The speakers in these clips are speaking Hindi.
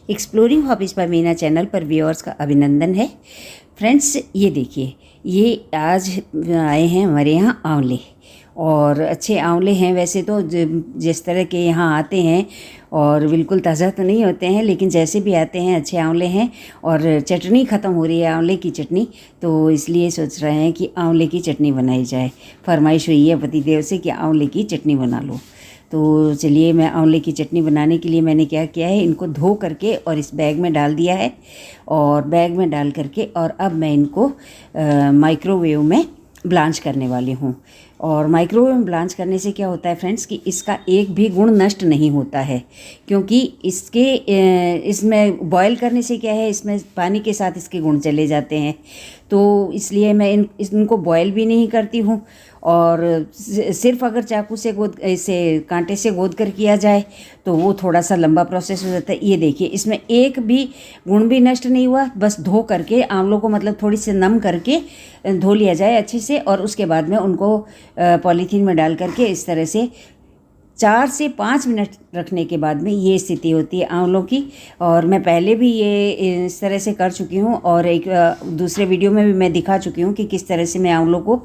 एक्सप्लोरिंग हॉबीज़ पर मीना चैनल पर व्यूअर्स का अभिनंदन है। फ्रेंड्स, ये देखिए, ये आज आए हैं हमारे यहाँ आंवले, और अच्छे आंवले हैं। वैसे तो जिस तरह के यहाँ आते हैं और बिल्कुल ताज़ा तो नहीं होते हैं, लेकिन जैसे भी आते हैं अच्छे आंवले हैं। और चटनी ख़त्म हो रही है, आंवले की चटनी, तो इसलिए सोच रहे हैं कि आंवले की चटनी बनाई जाए। फरमाइश हुई है पतिदेव से कि आंवले की चटनी बना लो। तो चलिए, मैं आंवले की चटनी बनाने के लिए मैंने क्या किया है, इनको धो करके और इस बैग में डाल दिया है। और बैग में डाल करके और अब मैं इनको माइक्रोवेव में ब्लांच करने वाली हूँ। और माइक्रोवेव में ब्लांच करने से क्या होता है फ्रेंड्स, कि इसका एक भी गुण नष्ट नहीं होता है, क्योंकि इसमें बॉयल करने से क्या है, इसमें पानी के साथ इसके गुण चले जाते हैं। तो इसलिए मैं इनको बॉयल भी नहीं करती हूँ। और सिर्फ अगर चाकू से इसे कांटे से गोद कर किया जाए तो वो थोड़ा सा लंबा प्रोसेस हो जाता है। ये देखिए, इसमें एक भी गुण भी नष्ट नहीं हुआ। बस धो करके आंवलों को मतलब थोड़ी सी नम करके धो लिया जाए अच्छे से, और उसके बाद में उनको पॉलीथीन में डाल करके इस तरह से 4 से 5 मिनट रखने के बाद में ये स्थिति होती है आंवलों की। और मैं पहले भी ये इस तरह से कर चुकी हूँ, और एक दूसरे वीडियो में भी मैं दिखा चुकी हूँ कि किस तरह से मैं आंवलों को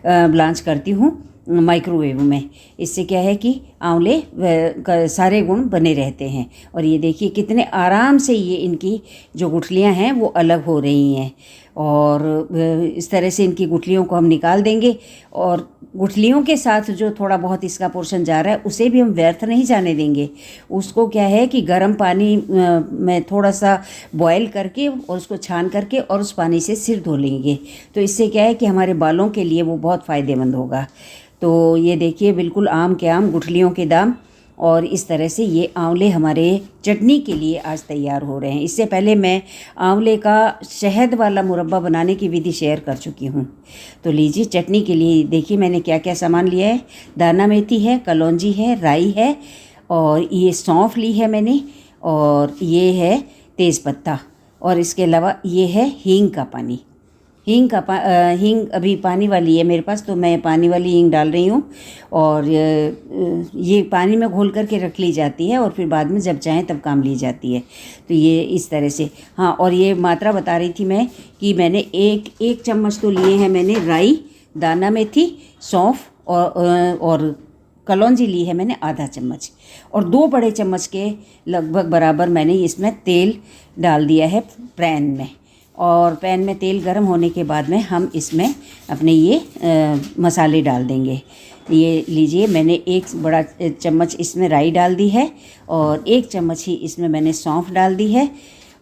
ब्लांच करती हूँ माइक्रोवेव में। इससे क्या है कि आंवले का सारे गुण बने रहते हैं। और ये देखिए कितने आराम से ये इनकी जो गुठलियाँ हैं वो अलग हो रही हैं। और इस तरह से इनकी गुठलियों को हम निकाल देंगे, और गुठलियों के साथ जो थोड़ा बहुत इसका पोर्शन जा रहा है उसे भी हम व्यर्थ नहीं जाने देंगे। उसको क्या है कि गर्म पानी में थोड़ा सा बॉयल करके और उसको छान करके और उस पानी से सिर धो लेंगे। तो इससे क्या है कि हमारे बालों के लिए वो बहुत फ़ायदेमंद होगा। तो ये देखिए, बिल्कुल आम के आम गुठलियों के दाम। और इस तरह से ये आंवले हमारे चटनी के लिए आज तैयार हो रहे हैं। इससे पहले मैं आंवले का शहद वाला मुरब्बा बनाने की विधि शेयर कर चुकी हूँ। तो लीजिए, चटनी के लिए देखिए मैंने क्या क्या सामान लिया है। दाना मेथी है, कलौंजी है, राई है, और ये सौंफ ली है मैंने, और ये है तेज़पत्ता, और इसके अलावा ये है हींग का पानी। हींग अभी पानी वाली है मेरे पास, तो मैं पानी वाली हींग डाल रही हूँ। और ये पानी में घोल करके रख ली जाती है और फिर बाद में जब चाहें तब काम ली जाती है। तो ये इस तरह से, हाँ। और ये मात्रा बता रही थी मैं कि मैंने एक चम्मच तो लिए हैं मैंने राई, दाना मेथी, सौंफ, और कलौंजी ली है मैंने आधा चम्मच, और 2 बड़े चम्मच के लगभग बराबर मैंने इसमें तेल डाल दिया है पैन में। और पैन में तेल गर्म होने के बाद में हम इसमें अपने ये मसाले डाल देंगे। ये लीजिए, मैंने 1 बड़ा चम्मच इसमें राई डाल दी है, और 1 चम्मच ही इसमें मैंने सौंफ डाल दी है,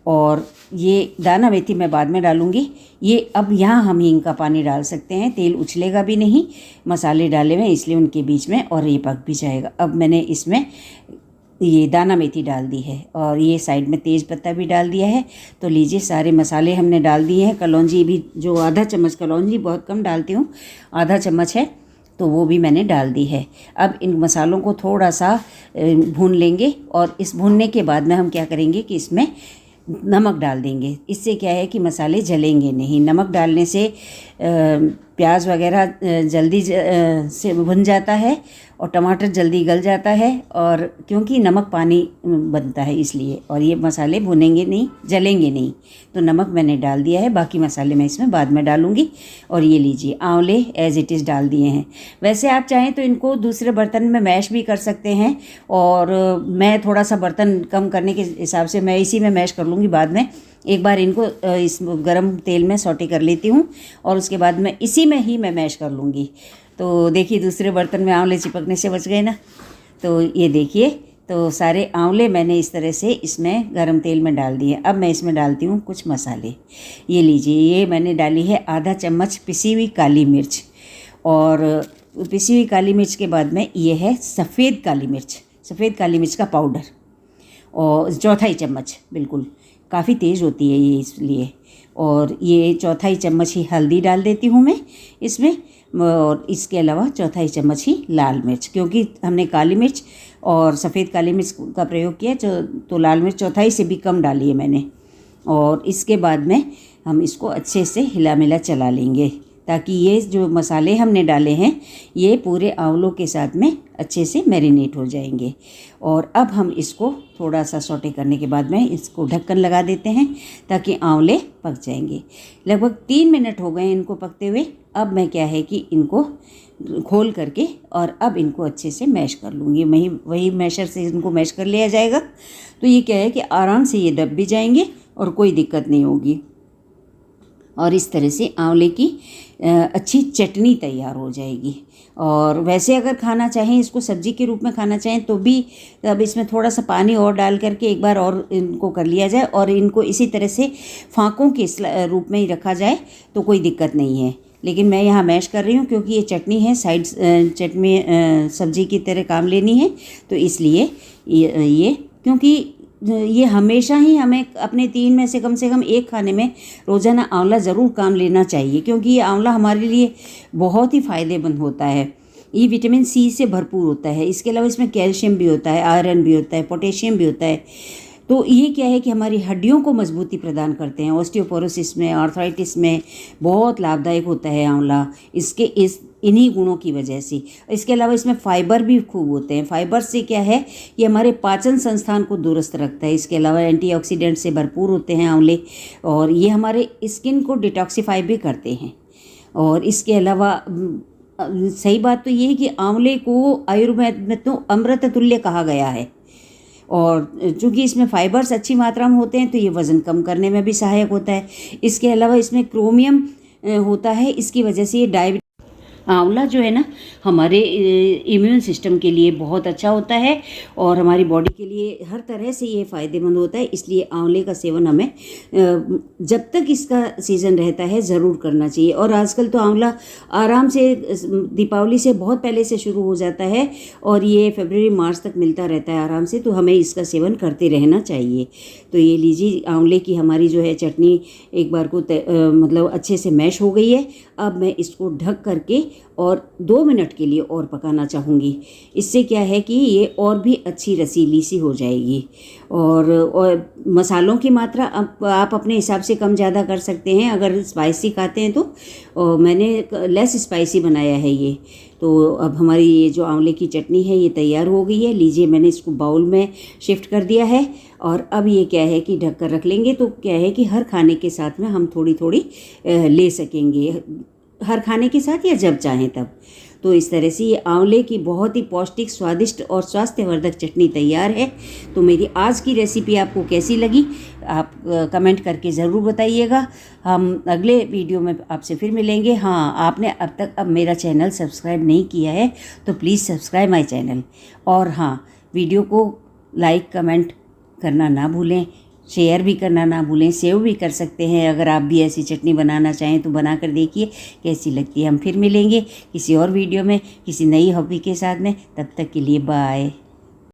और ये दाना मेथी मैं बाद में डालूँगी। ये अब यहाँ हम हींग का पानी डाल सकते हैं, तेल उछलेगा भी नहीं, मसाले डाले हुए इसलिए उनके बीच में, और ये पक भी जाएगा। अब मैंने इसमें ये दाना मेथी डाल दी है, और ये साइड में तेज़ पत्ता भी डाल दिया है। तो लीजिए, सारे मसाले हमने डाल दिए हैं। कलौंजी भी, जो आधा चम्मच, कलौंजी बहुत कम डालती हूँ, आधा चम्मच है, तो वो भी मैंने डाल दी है। अब इन मसालों को थोड़ा सा भून लेंगे, और इस भूनने के बाद में हम क्या करेंगे कि इसमें नमक डाल देंगे। इससे क्या है कि मसाले जलेंगे नहीं। नमक डालने से प्याज वगैरह जल्दी से भुन जाता है, और टमाटर जल्दी गल जाता है, और क्योंकि नमक पानी बनता है इसलिए। और ये मसाले भुनेंगे नहीं, जलेंगे नहीं। तो नमक मैंने डाल दिया है, बाकी मसाले मैं इसमें बाद में डालूँगी। और ये लीजिए, आंवले एज इट इज़ डाल दिए हैं। वैसे आप चाहें तो इनको दूसरे बर्तन में मैश भी कर सकते हैं, और मैं थोड़ा सा बर्तन कम करने के हिसाब से मैं इसी में मैश कर लूँगी बाद में। एक बार इनको इस गरम तेल में सौटे कर लेती हूँ, और उसके बाद में इसी में ही मैं मैश कर लूँगी। तो देखिए, दूसरे बर्तन में आंवले चिपकने से बच गए ना। तो ये देखिए, तो सारे आंवले मैंने इस तरह से इसमें गरम तेल में डाल दिए। अब मैं इसमें डालती हूँ कुछ मसाले। ये लीजिए, ये मैंने डाली है आधा चम्मच पिसी हुई काली मिर्च, और पिसी हुई काली मिर्च के बाद में ये है सफ़ेद काली मिर्च का पाउडर, और 1/4 चम्मच, बिल्कुल काफ़ी तेज़ होती है ये इसलिए। और ये 1/4 चम्मच ही हल्दी डाल देती हूँ मैं इसमें, और इसके अलावा 1/4 चम्मच ही लाल मिर्च, क्योंकि हमने काली मिर्च और सफ़ेद काली मिर्च का प्रयोग किया, तो लाल मिर्च 1/4 से भी कम डाली है मैंने। और इसके बाद में हम इसको अच्छे से हिला मिला चला लेंगे। ताकि ये जो मसाले हमने डाले हैं ये पूरे आंवलों के साथ में अच्छे से मैरिनेट हो जाएंगे। और अब हम इसको थोड़ा सा सौटे करने के बाद में इसको ढक्कन लगा देते हैं ताकि आंवले पक जाएंगे। लगभग 3 मिनट हो गए इनको पकते हुए। अब मैं क्या है कि इनको खोल करके और अब इनको अच्छे से मैश कर लूँगी। वही मैशर से इनको मैश कर लिया जाएगा तो ये क्या है कि आराम से ये दब भी जाएंगे और कोई दिक्कत नहीं होगी। और इस तरह से आंवले की अच्छी चटनी तैयार हो जाएगी। और वैसे अगर खाना चाहें, इसको सब्जी के रूप में खाना चाहें तो भी अब इसमें थोड़ा सा पानी और डाल करके एक बार और इनको कर लिया जाए और इनको इसी तरह से फाँकों के रूप में ही रखा जाए तो कोई दिक्कत नहीं है। लेकिन मैं यहाँ मैश कर रही हूँ क्योंकि ये चटनी है, साइड चटनी सब्जी की तरह काम लेनी है, तो इसलिए ये क्योंकि ये हमेशा ही हमें अपने 3 में से कम एक खाने में रोज़ाना आंवला ज़रूर काम लेना चाहिए, क्योंकि ये आंवला हमारे लिए बहुत ही फ़ायदेमंद होता है। ये विटामिन सी से भरपूर होता है। इसके अलावा इसमें कैल्शियम भी होता है, आयरन भी होता है, पोटेशियम भी होता है। तो ये क्या है कि हमारी हड्डियों को मजबूती प्रदान करते हैं। ऑस्टियोपोरोसिस में, आर्थराइटिस में बहुत लाभदायक होता है आंवला, इन्हीं गुणों की वजह से। इसके अलावा इसमें फाइबर भी खूब होते हैं। फाइबर से क्या है, ये हमारे पाचन संस्थान को दुरुस्त रखता है। इसके अलावा एंटीऑक्सीडेंट से भरपूर होते हैं आंवले, और ये हमारे स्किन को डिटॉक्सिफाई भी करते हैं। और इसके अलावा सही बात तो ये है कि आंवले को आयुर्वेद में तो अमृत तुल्य कहा गया है। और चूँकि इसमें फाइबर्स अच्छी मात्रा में होते हैं तो ये वज़न कम करने में भी सहायक होता है। इसके अलावा इसमें क्रोमियम होता है, इसकी वजह से ये आंवला जो है ना हमारे इम्यून सिस्टम के लिए बहुत अच्छा होता है और हमारी बॉडी के लिए हर तरह से ये फ़ायदेमंद होता है। इसलिए आंवले का सेवन हमें जब तक इसका सीज़न रहता है ज़रूर करना चाहिए। और आजकल तो आंवला आराम से दीपावली से बहुत पहले से शुरू हो जाता है और ये फरवरी मार्च तक मिलता रहता है आराम से, तो हमें इसका सेवन करते रहना चाहिए। तो ये लीजिए, आंवले की हमारी जो है चटनी एक बार को मतलब अच्छे से मैश हो गई है। अब मैं इसको ढक करके और 2 मिनट के लिए और पकाना चाहूँगी। इससे क्या है कि ये और भी अच्छी रसीली सी हो जाएगी। और मसालों की मात्रा आप अपने हिसाब से कम ज़्यादा कर सकते हैं। अगर स्पाइसी खाते हैं तो मैंने लेस स्पाइसी बनाया है ये। तो अब हमारी ये जो आंवले की चटनी है ये तैयार हो गई है। लीजिए, मैंने इसको बाउल में शिफ्ट कर दिया है और अब ये क्या है कि ढक कर रख लेंगे तो क्या है कि हर खाने के साथ में हम थोड़ी थोड़ी ले सकेंगे, हर खाने के साथ या जब चाहें तब। तो इस तरह से ये आंवले की बहुत ही पौष्टिक, स्वादिष्ट और स्वास्थ्यवर्धक चटनी तैयार है। तो मेरी आज की रेसिपी आपको कैसी लगी आप कमेंट करके ज़रूर बताइएगा। हम अगले वीडियो में आपसे फिर मिलेंगे। हाँ, आपने अब मेरा चैनल सब्सक्राइब नहीं किया है तो प्लीज़ सब्सक्राइब माय चैनल। और हाँ, वीडियो को लाइक कमेंट करना ना भूलें, शेयर भी करना ना भूलें, सेव भी कर सकते हैं। अगर आप भी ऐसी चटनी बनाना चाहें तो बना कर देखिए कैसी लगती है। हम फिर मिलेंगे किसी और वीडियो में किसी नई हॉबी के साथ में। तब तक के लिए बाय।